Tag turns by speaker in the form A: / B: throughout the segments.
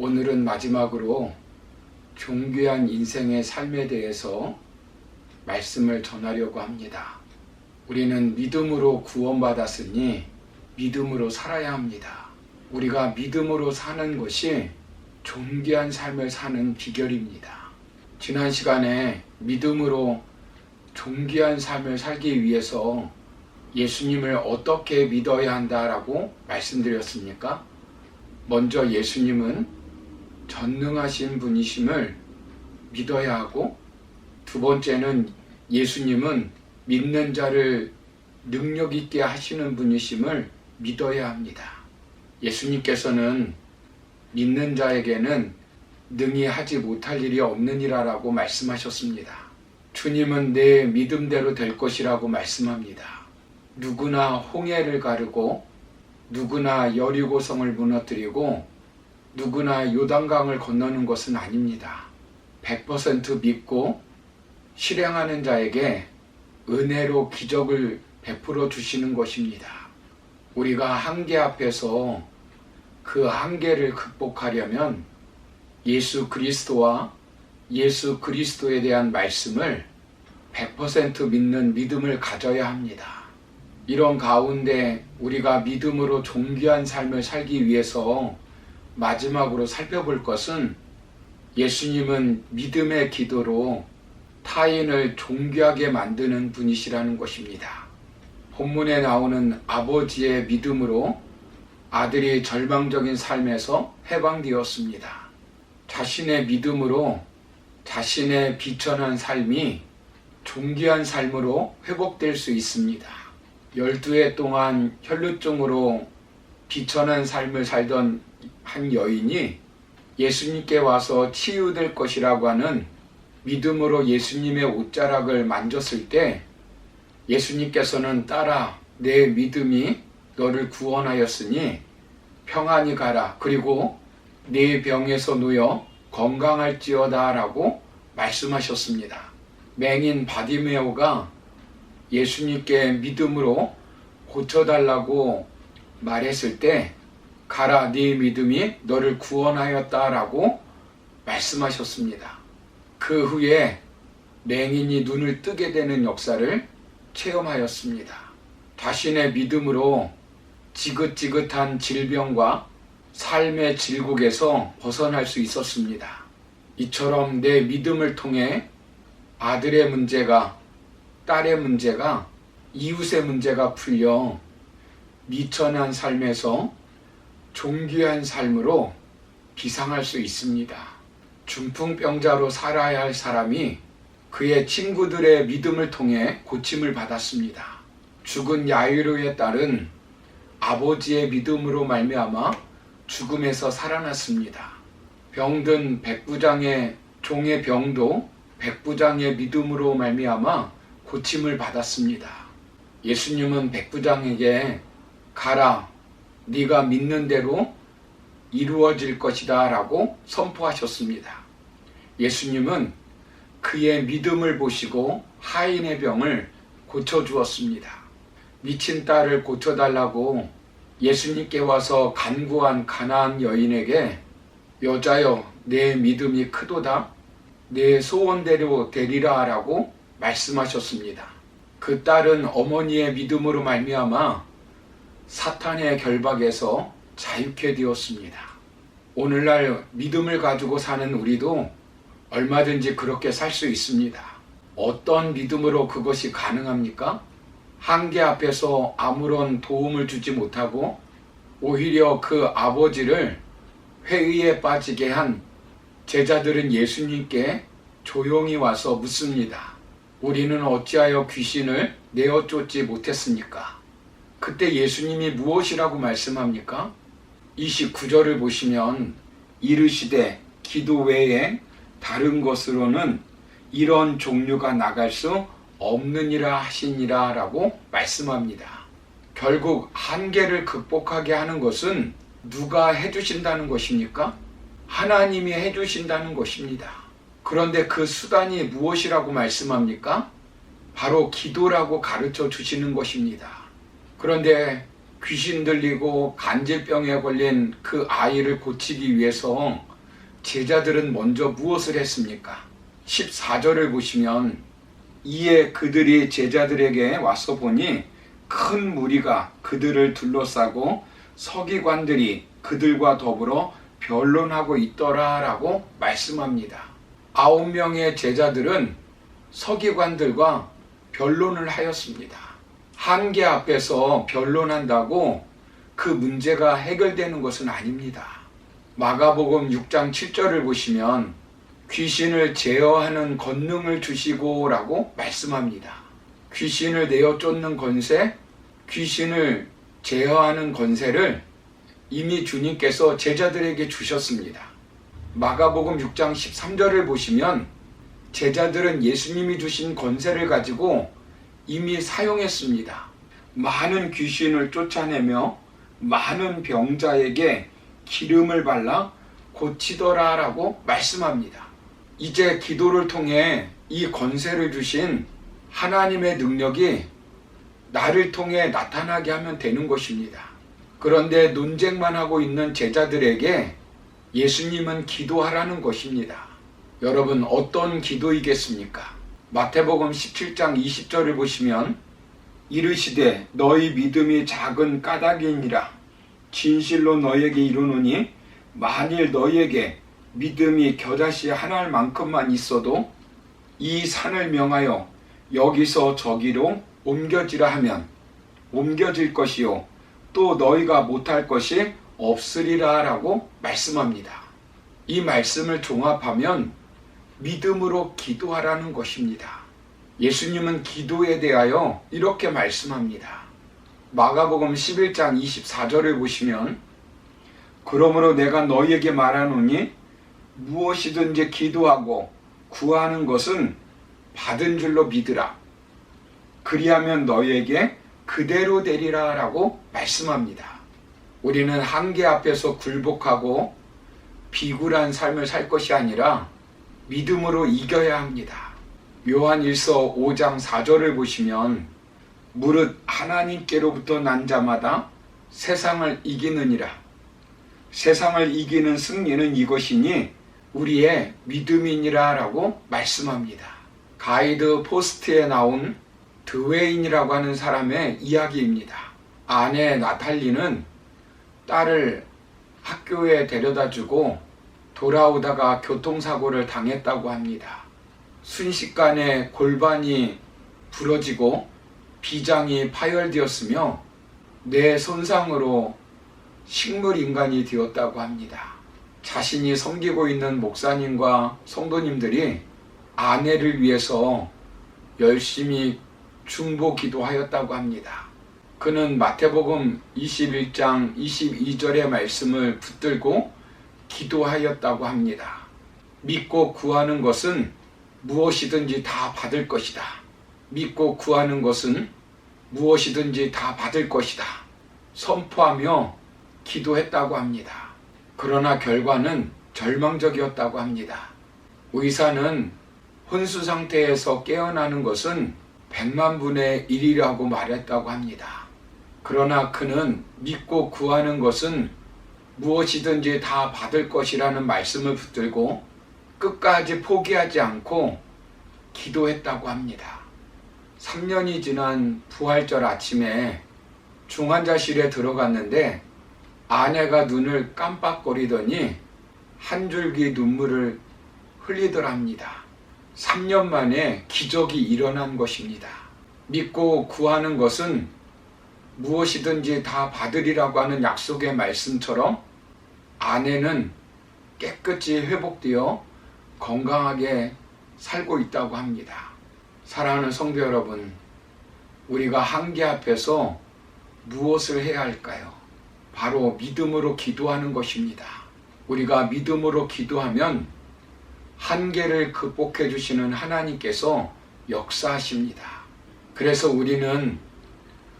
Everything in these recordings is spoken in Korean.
A: 오늘은 마지막으로 존귀한 인생의 삶에 대해서 말씀을 전하려고 합니다. 우리는 믿음으로 구원받았으니 믿음으로 살아야 합니다. 우리가 믿음으로 사는 것이 존귀한 삶을 사는 비결입니다. 지난 시간에 믿음으로 존귀한 삶을 살기 위해서 예수님을 어떻게 믿어야 한다라고 말씀드렸습니까? 먼저 예수님은 전능하신 분이심을 믿어야 하고, 두 번째는 예수님은 믿는 자를 능력 있게 하시는 분이심을 믿어야 합니다. 예수님께서는 믿는 자에게는 능히 하지 못할 일이 없느니라라고 말씀하셨습니다. 주님은 내 믿음대로 될 것이라고 말씀합니다. 누구나 홍해를 가르고 누구나 여리고성을 무너뜨리고 누구나 요단강을 건너는 것은 아닙니다. 100% 믿고 실행하는 자에게 은혜로 기적을 베풀어 주시는 것입니다. 우리가 한계 앞에서 그 한계를 극복하려면 예수 그리스도와 예수 그리스도에 대한 말씀을 100% 믿는 믿음을 가져야 합니다. 이런 가운데 우리가 믿음으로 존귀한 삶을 살기 위해서 마지막으로 살펴볼 것은, 예수님은 믿음의 기도로 타인을 존귀하게 만드는 분이시라는 것입니다. 본문에 나오는 아버지의 믿음으로 아들이 절망적인 삶에서 해방되었습니다. 자신의 믿음으로 자신의 비천한 삶이 존귀한 삶으로 회복될 수 있습니다. 12해 동안 혈루증으로 비천한 삶을 살던 한 여인이 예수님께 와서 치유될 것이라고 하는 믿음으로 예수님의 옷자락을 만졌을 때, 예수님께서는 딸아, 내 믿음이 너를 구원하였으니 평안히 가라, 그리고 네 병에서 놓여 건강할지어다 라고 말씀하셨습니다. 맹인 바디메오가 예수님께 믿음으로 고쳐달라고 말했을 때, 가라, 네 믿음이 너를 구원하였다 라고 말씀하셨습니다. 그 후에 맹인이 눈을 뜨게 되는 역사를 체험하였습니다. 자신의 믿음으로 지긋지긋한 질병과 삶의 질곡에서 벗어날 수 있었습니다. 이처럼 내 믿음을 통해 아들의 문제가, 딸의 문제가, 이웃의 문제가 풀려 미천한 삶에서 존귀한 삶으로 비상할 수 있습니다. 중풍병자로 살아야 할 사람이 그의 친구들의 믿음을 통해 고침을 받았습니다. 죽은 야이로의 딸은 아버지의 믿음으로 말미암아 죽음에서 살아났습니다. 병든 백부장의 종의 병도 백부장의 믿음으로 말미암아 고침을 받았습니다. 예수님은 백부장에게 가라, 네가 믿는 대로 이루어질 것이다 라고 선포하셨습니다. 예수님은 그의 믿음을 보시고 하인의 병을 고쳐주었습니다. 미친 딸을 고쳐달라고 예수님께 와서 간구한 가나안 여인에게 여자여, 내 믿음이 크도다, 내 소원대로 되리라 라고 말씀하셨습니다. 그 딸은 어머니의 믿음으로 말미암아 사탄의 결박에서 자유케 되었습니다. 오늘날 믿음을 가지고 사는 우리도 얼마든지 그렇게 살 수 있습니다. 어떤 믿음으로 그것이 가능합니까? 한계 앞에서 아무런 도움을 주지 못하고 오히려 그 아버지를 회의에 빠지게 한 제자들은 예수님께 조용히 와서 묻습니다. 우리는 어찌하여 귀신을 내어 쫓지 못했습니까? 그때 예수님이 무엇이라고 말씀합니까? 29절을 보시면 이르시되 기도 외에 다른 것으로는 이런 종류가 나갈 수 없느니라 하시니라 라고 말씀합니다. 결국 한계를 극복하게 하는 것은 누가 해주신다는 것입니까? 하나님이 해주신다는 것입니다. 그런데 그 수단이 무엇이라고 말씀합니까? 바로 기도라고 가르쳐 주시는 것입니다. 그런데 귀신 들리고 간질병에 걸린 그 아이를 고치기 위해서 제자들은 먼저 무엇을 했습니까? 14절을 보시면 이에 그들이 제자들에게 와서 보니 큰 무리가 그들을 둘러싸고 서기관들이 그들과 더불어 변론하고 있더라 라고 말씀합니다. 9명의 제자들은 서기관들과 변론을 하였습니다. 한계 앞에서 변론한다고 그 문제가 해결되는 것은 아닙니다. 마가복음 6장 7절을 보시면 귀신을 제어하는 권능을 주시고 라고 말씀합니다. 귀신을 내어 쫓는 권세, 귀신을 제어하는 권세를 이미 주님께서 제자들에게 주셨습니다. 마가복음 6장 13절을 보시면 제자들은 예수님이 주신 권세를 가지고 이미 사용했습니다. 많은 귀신을 쫓아내며 많은 병자에게 기름을 발라 고치더라 라고 말씀합니다. 이제 기도를 통해 이 권세를 주신 하나님의 능력이 나를 통해 나타나게 하면 되는 것입니다. 그런데 논쟁만 하고 있는 제자들에게 예수님은 기도하라는 것입니다. 여러분, 어떤 기도이겠습니까? 마태복음 17장 20절을 보시면 이르시되 너희 믿음이 작은 까닭이니라. 진실로 너희에게 이르노니 만일 너희에게 믿음이 겨자씨 한 알만큼만 있어도 이 산을 명하여 여기서 저기로 옮겨지라 하면 옮겨질 것이요 또 너희가 못할 것이 없으리라 라고 말씀합니다. 이 말씀을 종합하면 믿음으로 기도하라는 것입니다. 예수님은 기도에 대하여 이렇게 말씀합니다. 마가복음 11장 24절을 보시면 그러므로 내가 너희에게 말하노니 무엇이든지 기도하고 구하는 것은 받은 줄로 믿으라. 그리하면 너희에게 그대로 되리라 라고 말씀합니다. 우리는 한계 앞에서 굴복하고 비굴한 삶을 살 것이 아니라 믿음으로 이겨야 합니다. 요한일서 5장 4절을 보시면 무릇 하나님께로부터 난 자마다 세상을 이기느니라. 세상을 이기는 승리는 이것이니 우리의 믿음이니라 라고 말씀합니다. 가이드 포스트에 나온 드웨인이라고 하는 사람의 이야기입니다. 아내 나탈리는 딸을 학교에 데려다주고 돌아오다가 교통사고를 당했다고 합니다. 순식간에 골반이 부러지고 비장이 파열되었으며 뇌 손상으로 식물인간이 되었다고 합니다. 자신이 섬기고 있는 목사님과 성도님들이 아내를 위해서 열심히 중보 기도하였다고 합니다. 그는 마태복음 21장 22절의 말씀을 붙들고 기도하였다고 합니다. 믿고 구하는 것은 무엇이든지 다 받을 것이다. 믿고 구하는 것은 무엇이든지 다 받을 것이다. 선포하며 기도했다고 합니다. 그러나 결과는 절망적이었다고 합니다. 의사는 혼수 상태에서 깨어나는 것은 100만 분의 1이라고 말했다고 합니다. 그러나 그는 믿고 구하는 것은 무엇이든지 다 받을 것이라는 말씀을 붙들고 끝까지 포기하지 않고 기도했다고 합니다. 3년이 지난 부활절 아침에 중환자실에 들어갔는데 아내가 눈을 깜빡거리더니 한 줄기 눈물을 흘리더랍니다. 3년 만에 기적이 일어난 것입니다. 믿고 구하는 것은 무엇이든지 다 받으리라고 하는 약속의 말씀처럼 아내는 깨끗이 회복되어 건강하게 살고 있다고 합니다. 사랑하는 성도 여러분, 우리가 한계 앞에서 무엇을 해야 할까요? 바로 믿음으로 기도하는 것입니다. 우리가 믿음으로 기도하면 한계를 극복해 주시는 하나님께서 역사하십니다. 그래서 우리는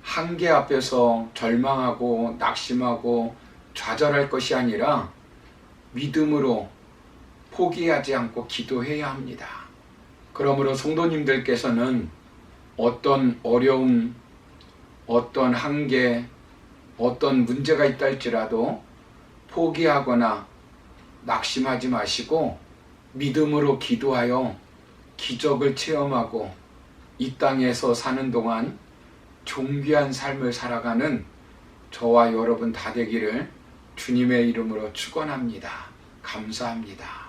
A: 한계 앞에서 절망하고 낙심하고 좌절할 것이 아니라 믿음으로 포기하지 않고 기도해야 합니다. 그러므로 성도님들께서는 어떤 어려움, 어떤 한계, 어떤 문제가 있다 할지라도 포기하거나 낙심하지 마시고 믿음으로 기도하여 기적을 체험하고 이 땅에서 사는 동안 존귀한 삶을 살아가는 저와 여러분 다 되기를 주님의 이름으로 축원합니다. 감사합니다.